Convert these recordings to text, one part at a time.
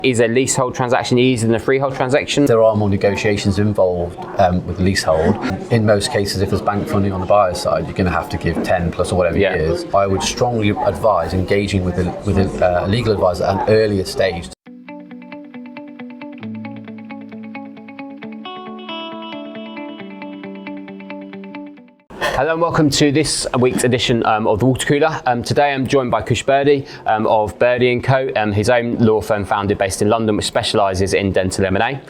Is a leasehold transaction easier than a freehold transaction? There are more negotiations involved with leasehold. In most cases, if there's bank funding on the buyer's side, you're going to have to give 10 plus or whatever it is. I would strongly advise engaging with a legal advisor at an earlier stage. Hello and welcome to this week's edition of the Water Cooler. Today I'm joined by Kush Birdi of Birdi Co, his own law firm founded based in London, which specialises in dental M&A.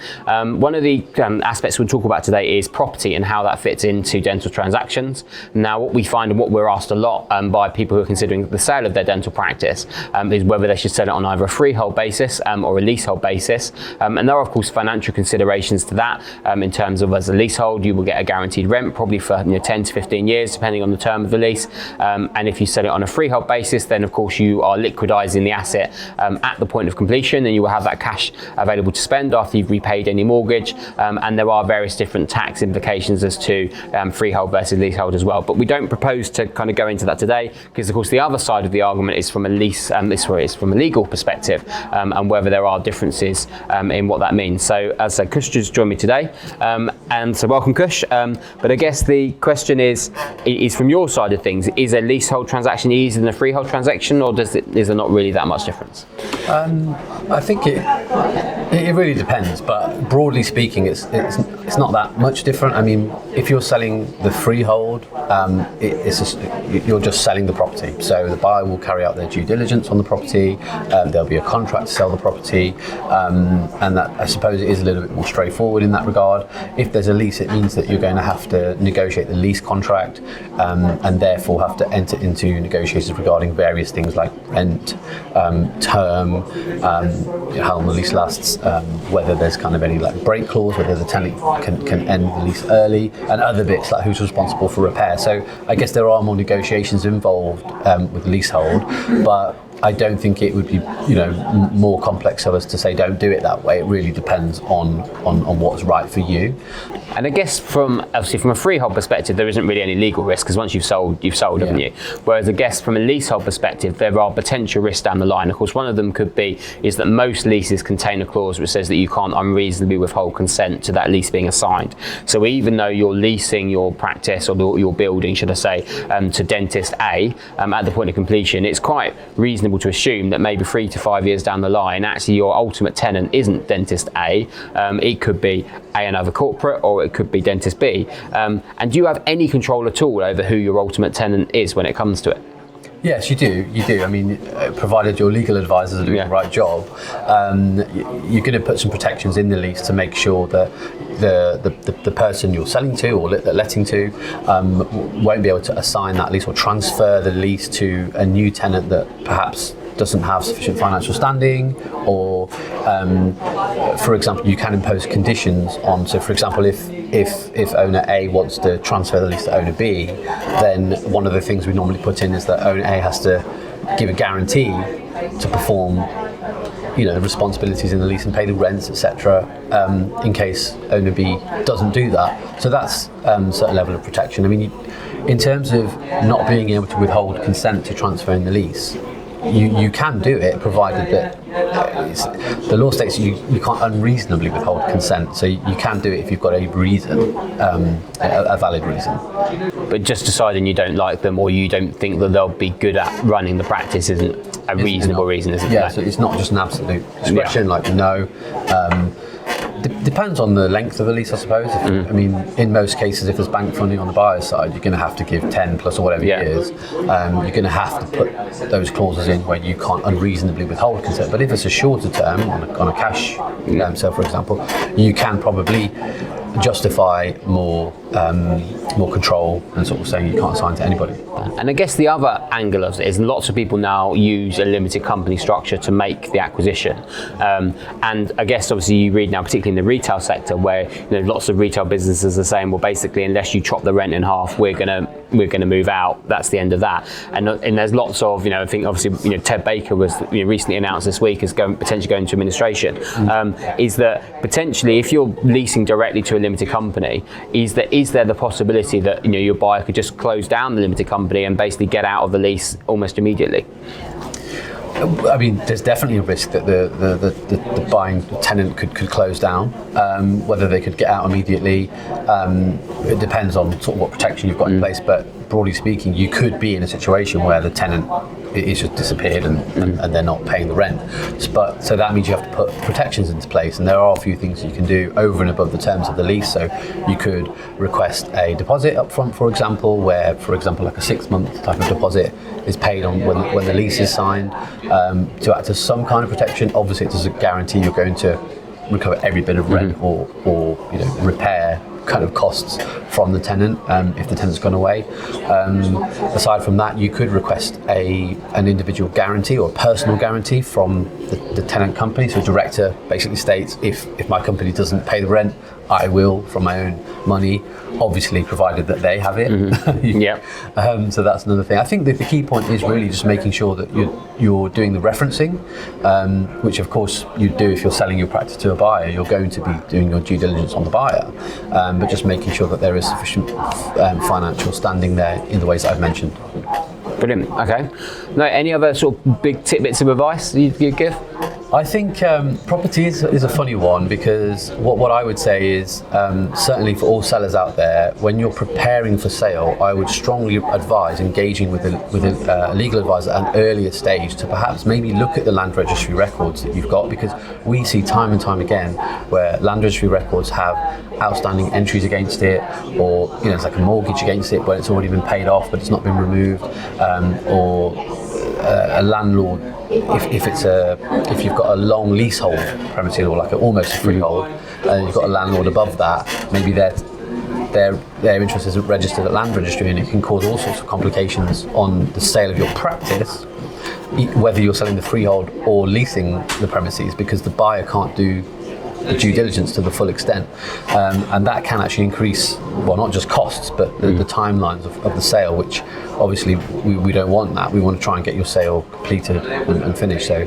One of the aspects we'll talk about today is property and how that fits into dental transactions. Now, what we find and what we're asked a lot by people who are considering the sale of their dental practice is whether they should sell it on either a freehold basis or a leasehold basis. And there are of course financial considerations to that in terms of, as a leasehold, you will get a guaranteed rent probably for 10 to 15 years depending on the term of the lease, and if you sell it on a freehold basis, then of course you are liquidising the asset at the point of completion, and you will have that cash available to spend after you've repaid any mortgage, and there are various different tax implications as to freehold versus leasehold as well. But we don't propose to kind of go into that today, because of course the other side of the argument is from a from a legal perspective, and whether there are differences in what that means. So as I said, Kush just joined me today, and so welcome Kush, but I guess the question is from your side of things, is a leasehold transaction easier than a freehold transaction, or is there not really that much difference? I think it really depends, but broadly speaking, it's not that much different. I mean, if you're selling the freehold, you're just selling the property. So the buyer will carry out their due diligence on the property. There'll be a contract to sell the property, and that, I suppose, it is a little bit more straightforward in that regard. If there's a lease, it means that you're going to have to negotiate the lease contract, and therefore have to enter into negotiations regarding various things like rent, term, how long the lease lasts, whether there's kind of any like break clause, whether the tenant can end the lease early, and other bits like who's responsible for repair. So I guess there are more negotiations involved with leasehold, but I don't think it would be, more complex of us to say don't do it that way. It really depends on what's right for you. And I guess from a freehold perspective, there isn't really any legal risk, because once you've sold, haven't you? Whereas I guess from a leasehold perspective, there are potential risks down the line. Of course, one of them is that most leases contain a clause which says that you can't unreasonably withhold consent to that lease being assigned. So even though you're leasing your practice or your building, should I say, to dentist A at the point of completion, it's quite reasonable to assume that maybe 3 to 5 years down the line, actually your ultimate tenant isn't dentist A. It could be another corporate, or it could be dentist B. And do you have any control at all over who your ultimate tenant is when it comes to it? Yes, you do. I mean, provided your legal advisors are doing the right job, you're going to put some protections in the lease to make sure that the person you're selling to or letting to won't be able to assign that lease or transfer the lease to a new tenant that perhaps doesn't have sufficient financial standing, or for example, you can impose conditions on. So for example, if owner A wants to transfer the lease to owner B, then one of the things we normally put in is that owner A has to give a guarantee to perform responsibilities in the lease and pay the rents, etc., in case owner B doesn't do that. So that's a certain level of protection. I mean, in terms of not being able to withhold consent to transferring the lease, you can do it, provided that the law states you can't unreasonably withhold consent. So you can do it if you've got a reason, a valid reason. But just deciding you don't like them, or you don't think that they'll be good at running the practice, isn't a reasonable reason, is it? Yeah, so it's not just an absolute discretion, like no. Depends on the length of the lease, I suppose. I mean, in most cases, if there's bank funding on the buyer's side, you're going to have to give 10 plus or whatever years. You're going to have to put those clauses in where you can't unreasonably withhold consent. But if it's a shorter term, on a cash sale, for example, you can probably justify more control and sort of saying you can't assign to anybody. And I guess the other angle of it is lots of people now use a limited company structure to make the acquisition, and I guess obviously you read now, particularly in the retail sector, where lots of retail businesses are saying, well, basically, unless you chop the rent in half, we're gonna move out. That's the end of that. And there's lots of I think obviously Ted Baker was recently announced this week as potentially going to administration. Is that potentially, if you're leasing directly to a limited company, is there the possibility that your buyer could just close down the limited company and basically get out of the lease almost immediately? I mean, there's definitely a risk that the buying tenant could close down. Whether they could get out immediately, it depends on sort of what protection you've got in place. But broadly speaking, you could be in a situation where the tenant is just disappeared and they're not paying the rent. But so that means you have to put protections into place, and there are a few things you can do over and above the terms of the lease. So you could request a deposit up front, for example, where, for example, like a 6-month type of deposit is paid on when the lease is signed, to act as some kind of protection. Obviously, it doesn't guarantee you're going to recover every bit of rent or repair kind of costs from the tenant if the tenant's gone away. Aside from that, you could request an individual guarantee or a personal guarantee from the tenant company. So a director basically states, if my company doesn't pay the rent, I will from my own money, obviously provided that they have it. So that's another thing. I think that the key point is really just making sure that you're doing the referencing, which of course you do if you're selling your practice to a buyer. You're going to be doing your due diligence on the buyer, but just making sure that there is sufficient financial standing there in the ways that I've mentioned. Brilliant. Okay. Now, any other sort of big tidbits of advice you'd give? I think property is a funny one, because what I would say is, certainly for all sellers out there, when you're preparing for sale, I would strongly advise engaging with a legal advisor at an earlier stage to perhaps maybe look at the land registry records that you've got, because we see time and time again where land registry records have outstanding entries against it, or it's like a mortgage against it, but it's already been paid off but it's not been removed, or a landlord, if you've got a long leasehold premises, or like almost a freehold, and you've got a landlord above that, maybe their interest isn't registered at land registry, and it can cause all sorts of complications on the sale of your practice, whether you're selling the freehold or leasing the premises, because the buyer can't do the due diligence to the full extent, and that can actually increase, well, not just costs, but the timelines of the sale, which obviously we don't want that. We want to try and get your sale completed and finished. So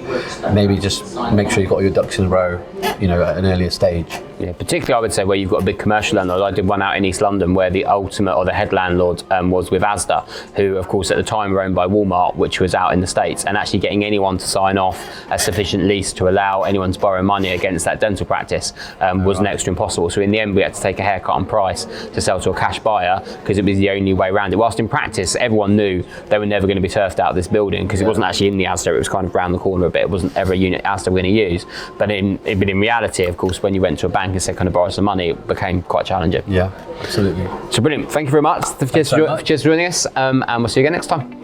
maybe just make sure you've got your ducks in a row, at an earlier stage. Yeah, particularly I would say where you've got a big commercial landlord. I did one out in East London where the ultimate, or the head landlord, was with Asda, who of course at the time were owned by Walmart, which was out in the States, and actually getting anyone to sign off a sufficient lease to allow anyone to borrow money against that dental practice was next to impossible. So in the end we had to take a haircut on price to sell to a cash buyer, because it was the only way around it. Whilst in practice everyone knew they were never going to be turfed out of this building, because it wasn't actually in the Asda, it was kind of round the corner a bit. It wasn't ever a unit Asda were going to use. But in reality, of course, when you went to a bank and said, kind of borrow some money, it became quite challenging. Yeah, absolutely. So brilliant. Thank you very much. Cheers for joining us, and we'll see you again next time.